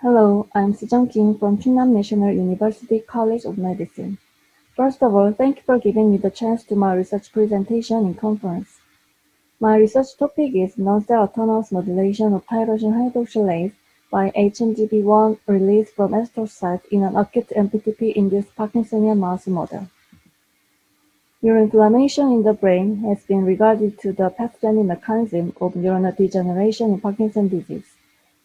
Hello, I'm Su정님 from 충남 National University College of Medicine. First of all, thank you for giving me the chance to my research presentation in conference. My research topic is non-cell autonomous modulation of tyrosine hydroxylase by HMGB1 released from astrocytes in an acute MPTP-induced Parkinsonian mouse model. Neuroinflammation in the brain has been regarded to the pathogenic mechanism of neuronal degeneration in Parkinson's disease.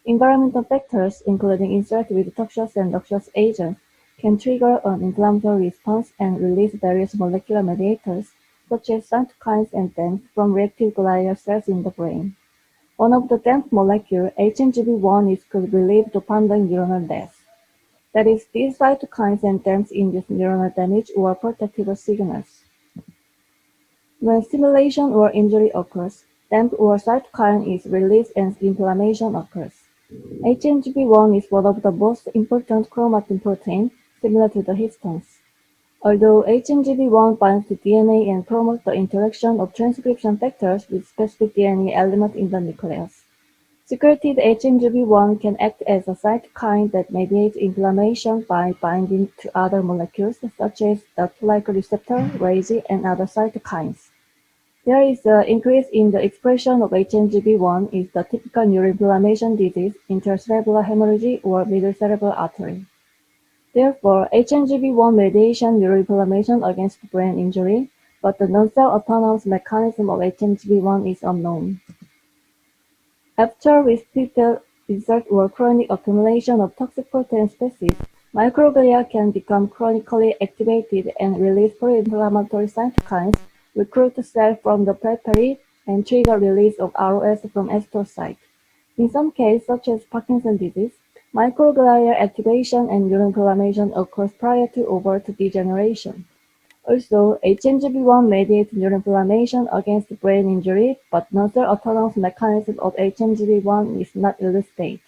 Environmental factors, including insult with toxic and noxious agents, can trigger an inflammatory response and release various molecular mediators, such as cytokines and DAMPs, from reactive glial cells in the brain. One of the DAMP molecule, HMGB1, is relieve dopamine neuronal death. That is, these cytokines and DAMPs induce neuronal damage or protective signals. When stimulation or injury occurs, DAMP or cytokine is released and inflammation occurs. HMGB1 is one of the most important chromatin protein, similar to the histones. Although HMGB1 binds to DNA and promotes the interaction of transcription factors with specific DNA element in the nucleus. Secreted HMGB1 can act as a cytokine that mediates inflammation by binding to other molecules such as the toll-like receptor, RAGE, and other cytokines. There is an increase in the expression of HMGB1 is the typical neuroinflammation disease, intracerebral hemorrhage, or middle cerebral artery. Therefore, HMGB1 mediation neuroinflammation against brain injury, but the non-cell autonomous mechanism of HMGB1 is unknown. After repeated insult or chronic accumulation of toxic protein species, microglia can become chronically activated and release pro-inflammatory cytokines, recruit cells from the periphery, and trigger release of ROS from astrocytes. In some cases, such as Parkinson's disease, microglial activation and neuroinflammation occurs prior to overt degeneration. Also, HMGB1 mediates neuroinflammation against brain injury, but non-cell autonomous mechanism of HMGB1 is not elucidated.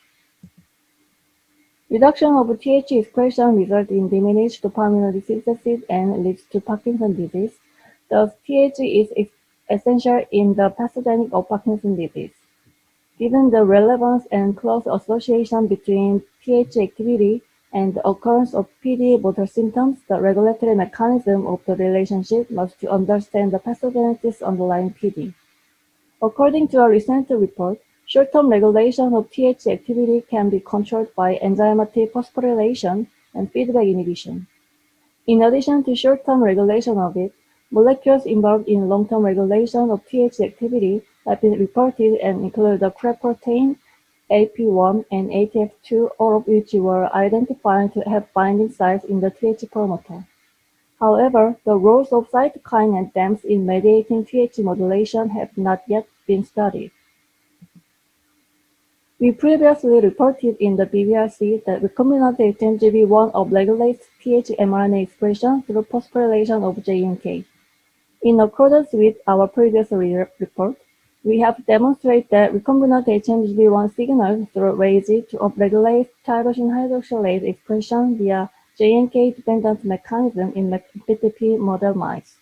Reduction of TH expression results in diminished dopamine synthesis and leads to Parkinson's disease. Thus, TH is essential in the pathogenesis of Parkinson's disease. Given the relevance and close association between TH activity and the occurrence of PD motor symptoms, the regulatory mechanism of the relationship must to understand the pathogenesis underlying PD. According to a recent report, short-term regulation of TH activity can be controlled by enzymatic phosphorylation and feedback inhibition. In addition to short-term regulation of it, molecules involved in long-term regulation of TH activity have been reported and include the CREB protein, AP1, and ATF2, all of which were identified to have binding sites in the TH promoter. However, the roles of cytokine and DAMPs in mediating TH modulation have not yet been studied. We previously reported in the BBRC that recombinant HMGB1 upregulates TH mRNA expression through phosphorylation of JNK. In accordance with our previous report, we have demonstrated that recombinant HMGB1 signals through RAGE to upregulate tyrosine hydroxylase expression via JNK-dependent mechanism in MPTP model mice.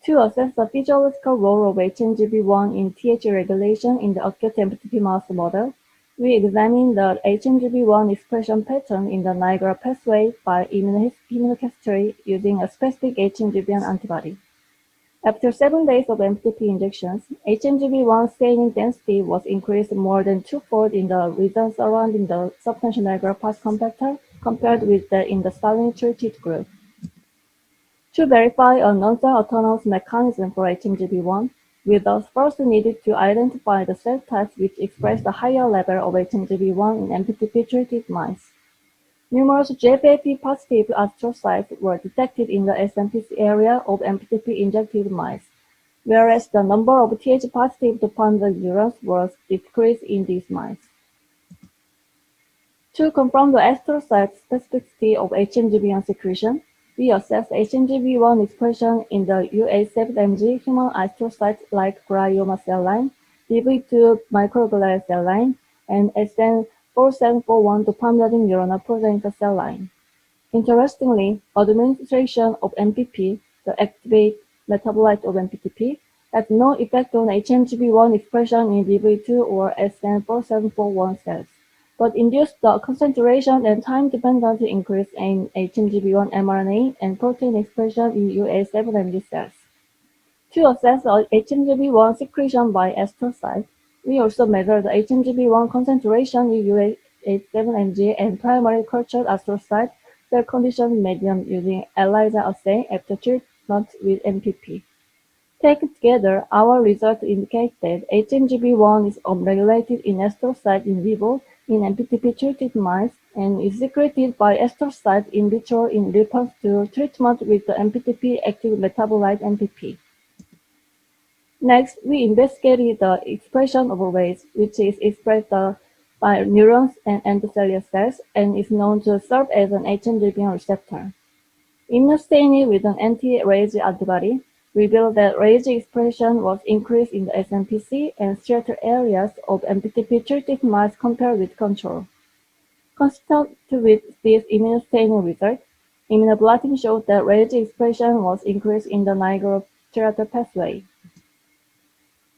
To assess the physiological role of HMGB1 in TH regulation in the acute MPTP mouse model, we examined the HMGB1 expression pattern in the Niagara pathway by immunohistochemistry using a specific HMGB1 antibody. After 7 days of MPTP injections, HMGB1 staining density was increased more than twofold in the region surrounding the substantial Niagara path compactor compared with that in the saline-treated group. To verify a non-cell autonomous mechanism for HMGB1, we thus first needed to identify the cell types which express the higher level of HMGB1 in MPTP-treated mice. Numerous GFAP-positive astrocytes were detected in the SMPC area of MPTP-injected mice, whereas the number of TH-positive dopamine neurons was decreased in these mice. To confirm the astrocyte specificity of HMGB1 secretion, we assessed HMGB1 expression in the UA7MG human astrocytes like glioma cell line, DV2 microglia cell line, and SN4741 dopamine neuronal progenitor cell line. Interestingly, administration of MPP, the activate metabolite of MPTP, had no effect on HMGB1 expression in DV2 or SN4741 cells. but induced the concentration and time-dependent increase in HMGB1 mRNA and protein expression in UA7MG cells. To assess HMGB1 secretion by astrocytes, we also measured the HMGB1 concentration in UA7MG and primary cultured astrocyte cell condition medium using ELISA assay after treatment with MPP. Taken together, our results indicate that HMGB1 is upregulated in astrocytes in vivo in MPTP-treated mice and is secreted by astrocytes in vitro in response to treatment with the MPTP active metabolite MPP. Next, we investigated the expression of RAGE, which is expressed by neurons and endothelial cells and is known to serve as an HMGB1 receptor. Immunostaining with an anti-RAGE antibody revealed that RAGE expression was increased in the SMPC and striatal areas of MPTP-treated mice compared with control. Consistent with this immunostaining result, immunoblotting showed that RAGE expression was increased in the nigrostriatal pathway.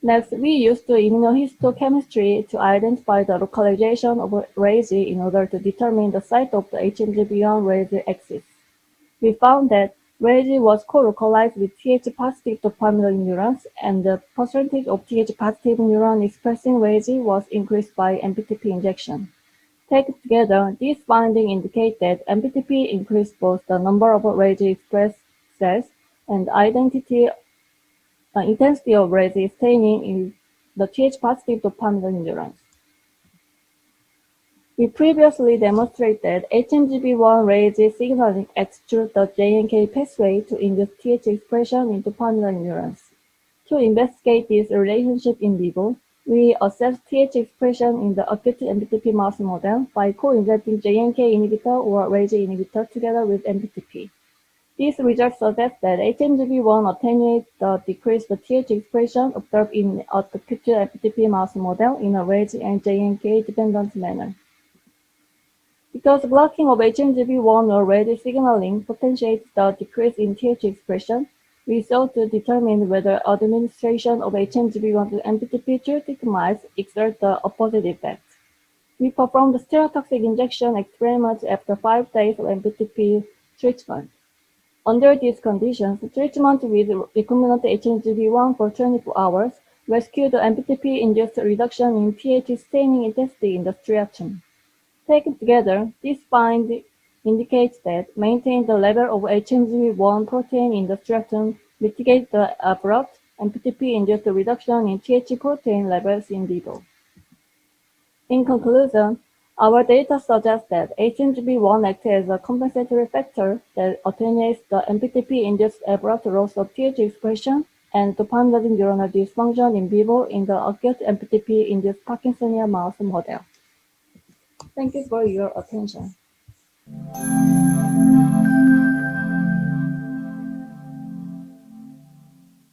Next, we used the immunohistochemistry to identify the localization of RAGE in order to determine the site of the HMGB1 RAGE axis. We found that RAGE was co-localized with Th-positive dopamine neurons, and the percentage of Th-positive neurons expressing RAGE was increased by MPTP injection. Taken together, these findings indicate that MPTP increased both the number of RAGE-expressed cells and intensity of RAGE staining in the Th-positive dopamine neurons. We previously demonstrated that HMGB1 RAGE signaling extrudes the JNK pathway to induce Th expression in dopamine neurons. To investigate this relationship in vivo, we assessed Th expression in the acute MPTP mouse model by co-injecting JNK inhibitor or RAGE inhibitor together with MPTP. These results suggest that HMGB1 attenuates the decreased Th expression observed in acute MPTP mouse model in a RAGE and JNK dependent manner. Because blocking of HMGB1 or RAGE signaling potentiates the decrease in Th expression, we sought to determine whether administration of HMGB1 to MPTP-treated mice exerts the opposite effect. We performed stereotoxic injection experiments after 5 days of MPTP treatment. Under these conditions, treatment with recombinant HMGB1 for 24 hours rescued the MPTP-induced reduction in Th staining intensity in the striatum. Taken together, this find indicates that maintaining the level of HMGB1 protein in the striatum mitigates the abrupt MPTP-induced reduction in Th protein levels in vivo. In conclusion, our data suggests that HMGB1 acts as a compensatory factor that attenuates the MPTP-induced abrupt loss of Th expression and dopamine neuronal dysfunction in vivo in the acute MPTP-induced Parkinsonian mouse model. Thank you for your attention.